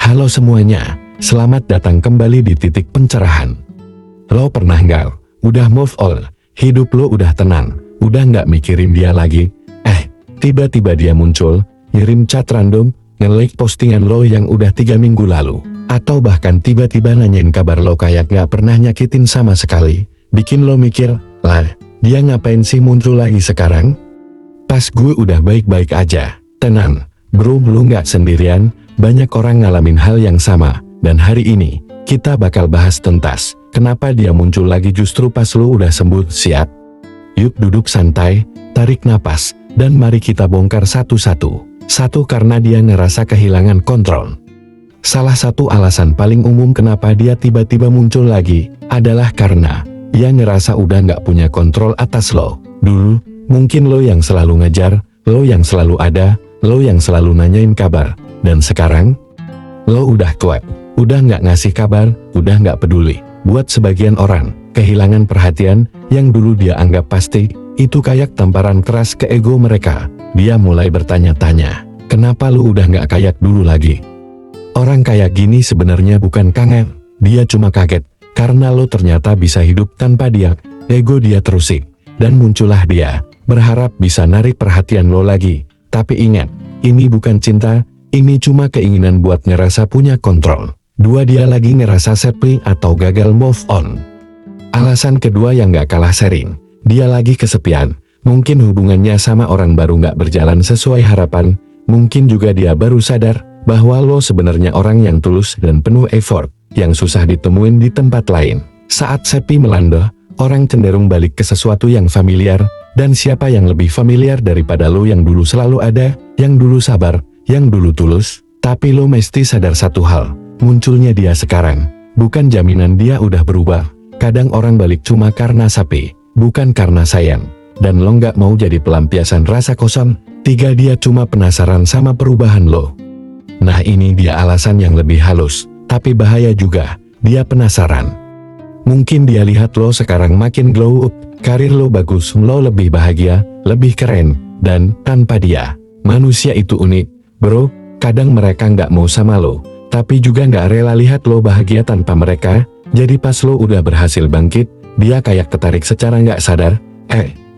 Halo semuanya, selamat datang kembali di Titik Pencerahan. Lo pernah nggak udah move on, hidup lo udah tenang, udah nggak mikirin dia lagi, tiba-tiba dia muncul, ngirim chat random, nge-like postingan lo yang udah 3 minggu lalu, atau bahkan tiba-tiba nanyain kabar lo kayak nggak pernah nyakitin sama sekali, bikin lo mikir, lah, dia ngapain sih muncul lagi sekarang? Pas gue udah baik-baik aja. Tenang, bro, lo nggak sendirian. Banyak orang ngalamin hal yang sama, dan hari ini, kita bakal bahas tuntas, kenapa dia muncul lagi justru pas lu udah sembuh. Siap? Yuk duduk santai, tarik napas, dan mari kita bongkar satu-satu. Satu, karena dia ngerasa kehilangan kontrol. Salah satu alasan paling umum kenapa dia tiba-tiba muncul lagi, adalah karena dia ngerasa udah nggak punya kontrol atas lo. Dulu, mungkin lo yang selalu ngejar, lo yang selalu ada, lo yang selalu nanyain kabar. Dan sekarang, lo udah kuat, udah nggak ngasih kabar, udah nggak peduli. Buat sebagian orang, kehilangan perhatian yang dulu dia anggap pasti, itu kayak tamparan keras ke ego mereka. Dia mulai bertanya-tanya, kenapa lo udah nggak kayak dulu lagi? Orang kayak gini sebenarnya bukan kangen, dia cuma kaget, karena lo ternyata bisa hidup tanpa dia. Ego dia terusik, dan muncullah dia, berharap bisa narik perhatian lo lagi. Tapi ingat, ini bukan cinta. Ini cuma keinginan buat ngerasa punya kontrol. Dua, dia lagi ngerasa sepi atau gagal move on. Alasan kedua yang gak kalah sering, dia lagi kesepian. Mungkin hubungannya sama orang baru gak berjalan sesuai harapan. Mungkin juga dia baru sadar bahwa lo sebenarnya orang yang tulus dan penuh effort, yang susah ditemuin di tempat lain. Saat sepi melanda, orang cenderung balik ke sesuatu yang familiar. Dan siapa yang lebih familiar daripada lo yang dulu selalu ada, yang dulu sabar, yang dulu tulus? Tapi lo mesti sadar satu hal, munculnya dia sekarang bukan jaminan dia udah berubah. Kadang orang balik cuma karena sepi, bukan karena sayang. Dan lo nggak mau jadi pelampiasan rasa kosong. 3, dia cuma penasaran sama perubahan lo. Nah, ini dia alasan yang lebih halus, tapi bahaya juga. Dia penasaran. Mungkin dia lihat lo sekarang makin glow up, karir lo bagus, lo lebih bahagia, lebih keren, dan tanpa dia. Manusia itu unik. Bro, kadang mereka nggak mau sama lo, tapi juga nggak rela lihat lo bahagia tanpa mereka. Jadi pas lo udah berhasil bangkit, dia kayak tertarik secara nggak sadar.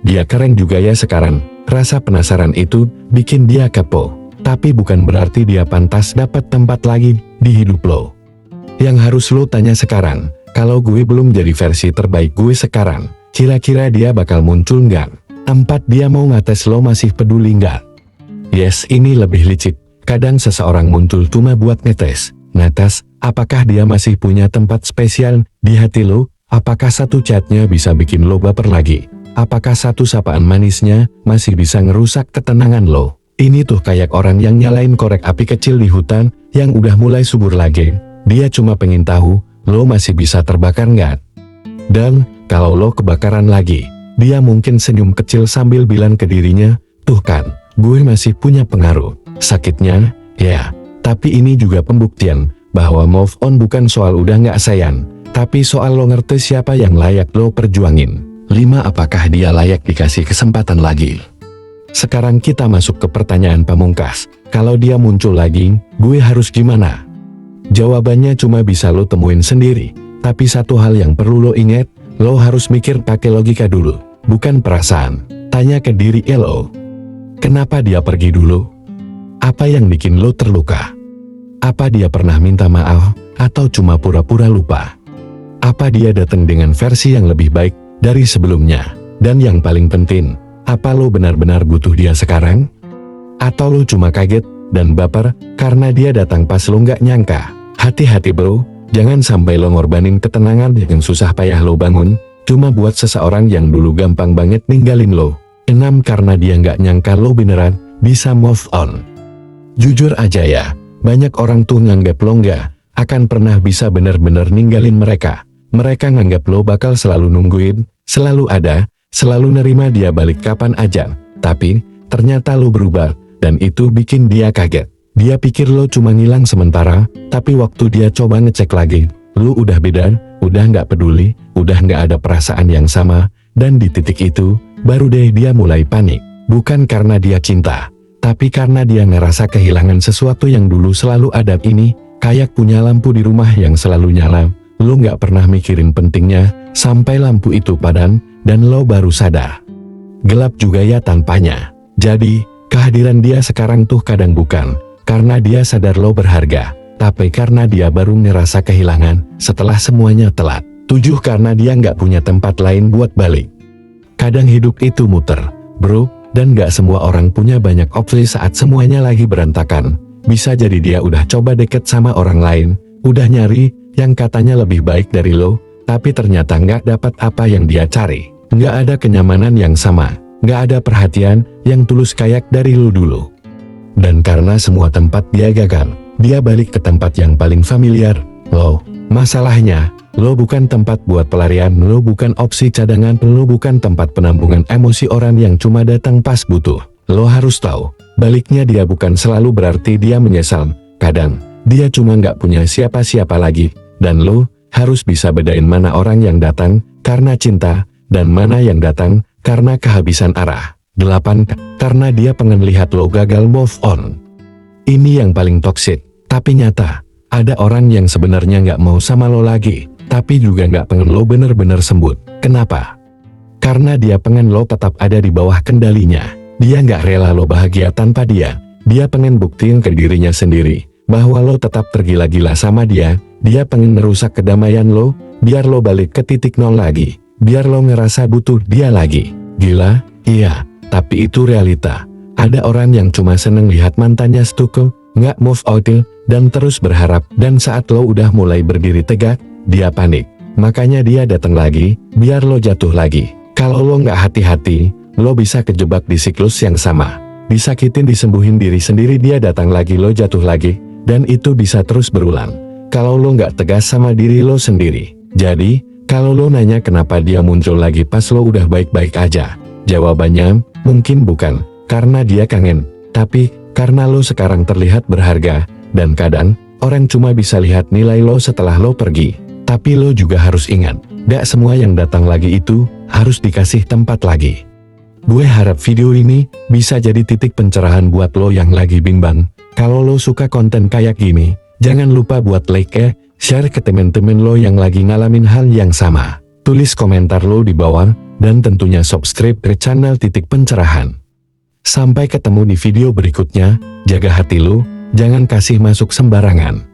Dia keren juga ya sekarang. Rasa penasaran itu bikin dia kepo. Tapi bukan berarti dia pantas dapat tempat lagi di hidup lo. Yang harus lo tanya sekarang, kalau gue belum jadi versi terbaik gue sekarang, kira-kira dia bakal muncul nggak? 4, dia mau ngetes lo masih peduli nggak? Yes, ini lebih licik. Kadang seseorang muncul cuma buat ngetes, apakah dia masih punya tempat spesial di hati lo? Apakah satu chatnya bisa bikin lo baper lagi? Apakah satu sapaan manisnya masih bisa ngerusak ketenangan lo? Ini tuh kayak orang yang nyalain korek api kecil di hutan yang udah mulai subur lagi. Dia cuma pengen tahu, lo masih bisa terbakar nggak? Dan kalau lo kebakaran lagi, dia mungkin senyum kecil sambil bilang ke dirinya, tuh kan, gue masih punya pengaruh. Sakitnya, ya, tapi ini juga pembuktian bahwa move on bukan soal udah nggak sayang, tapi soal lo ngerti siapa yang layak lo perjuangin. 5, apakah dia layak dikasih kesempatan lagi? Sekarang kita masuk ke pertanyaan pamungkas. Kalau dia muncul lagi, gue harus gimana? Jawabannya cuma bisa lo temuin sendiri. Tapi satu hal yang perlu lo ingat, lo harus mikir pakai logika dulu, bukan perasaan. Tanya ke diri lo. Kenapa dia pergi dulu? Apa yang bikin lo terluka? Apa dia pernah minta maaf, atau cuma pura-pura lupa? Apa dia datang dengan versi yang lebih baik dari sebelumnya? Dan yang paling penting, apa lo benar-benar butuh dia sekarang? Atau lo cuma kaget dan baper karena dia datang pas lo nggak nyangka? Hati-hati bro, jangan sampai lo ngorbanin ketenangan yang susah payah lo bangun, cuma buat seseorang yang dulu gampang banget ninggalin lo. 6, karena dia nggak nyangka lo beneran bisa move on. Jujur aja ya, banyak orang tuh nganggap lo nggak akan pernah bisa bener-bener ninggalin mereka. Mereka nganggap lo bakal selalu nungguin, selalu ada, selalu nerima dia balik kapan aja. Tapi, ternyata lo berubah, dan itu bikin dia kaget. Dia pikir lo cuma ngilang sementara, tapi waktu dia coba ngecek lagi, lo udah beda, udah nggak peduli, udah nggak ada perasaan yang sama. Dan di titik itu, baru deh dia mulai panik. Bukan karena dia cinta, tapi karena dia ngerasa kehilangan sesuatu yang dulu selalu ada. Kayak punya lampu di rumah yang selalu nyala, lo nggak pernah mikirin pentingnya, sampai lampu itu padam, dan lo baru sadar. Gelap juga ya tanpanya. Jadi, kehadiran dia sekarang tuh kadang bukan karena dia sadar lo berharga, tapi karena dia baru ngerasa kehilangan setelah semuanya telat. 7. Karena dia nggak punya tempat lain buat balik. Kadang hidup itu muter, bro, dan nggak semua orang punya banyak opsi saat semuanya lagi berantakan. Bisa jadi dia udah coba deket sama orang lain, udah nyari yang katanya lebih baik dari lo, tapi ternyata nggak dapat apa yang dia cari. Nggak ada kenyamanan yang sama, nggak ada perhatian yang tulus kayak dari lo dulu. Dan karena semua tempat dia gagal, dia balik ke tempat yang paling familiar, lo. Masalahnya, lo bukan tempat buat pelarian, lo bukan opsi cadangan, lo bukan tempat penampungan emosi orang yang cuma datang pas butuh. Lo harus tahu, baliknya dia bukan selalu berarti dia menyesal. Kadang, dia cuma nggak punya siapa-siapa lagi, dan lo harus bisa bedain mana orang yang datang karena cinta, dan mana yang datang karena kehabisan arah. 8. Karena dia pengen lihat lo gagal move on. Ini yang paling toksik, tapi nyata. Ada orang yang sebenarnya nggak mau sama lo lagi, tapi juga nggak pengen lo bener-bener sembuh. Kenapa? Karena dia pengen lo tetap ada di bawah kendalinya. Dia nggak rela lo bahagia tanpa dia. Dia pengen buktiin ke dirinya sendiri bahwa lo tetap tergila-gila sama dia. Dia pengen merusak kedamaian lo, biar lo balik ke titik nol lagi. Biar lo ngerasa butuh dia lagi. Gila? Iya, tapi itu realita. Ada orang yang cuma seneng lihat mantannya stuck, nggak move on, dan terus berharap, dan saat lo udah mulai berdiri tegak, dia panik. Makanya dia datang lagi, biar lo jatuh lagi. Kalau lo nggak hati-hati, lo bisa kejebak di siklus yang sama. Disakitin, disembuhin diri sendiri, dia datang lagi, lo jatuh lagi, dan itu bisa terus berulang. Kalau lo nggak tegas sama diri lo sendiri. Jadi, kalau lo nanya kenapa dia muncul lagi pas lo udah baik-baik aja, jawabannya, mungkin bukan karena dia kangen, tapi karena lo sekarang terlihat berharga, dan kadang, orang cuma bisa lihat nilai lo setelah lo pergi. Tapi lo juga harus ingat, gak semua yang datang lagi itu, harus dikasih tempat lagi. Gue harap video ini, bisa jadi titik pencerahan buat lo yang lagi bimbang. Kalau lo suka konten kayak gini, jangan lupa buat like ya, share ke temen-temen lo yang lagi ngalamin hal yang sama. Tulis komentar lo di bawah, dan tentunya subscribe ke channel Titik Pencerahan. Sampai ketemu di video berikutnya, jaga hati lo, jangan kasih masuk sembarangan.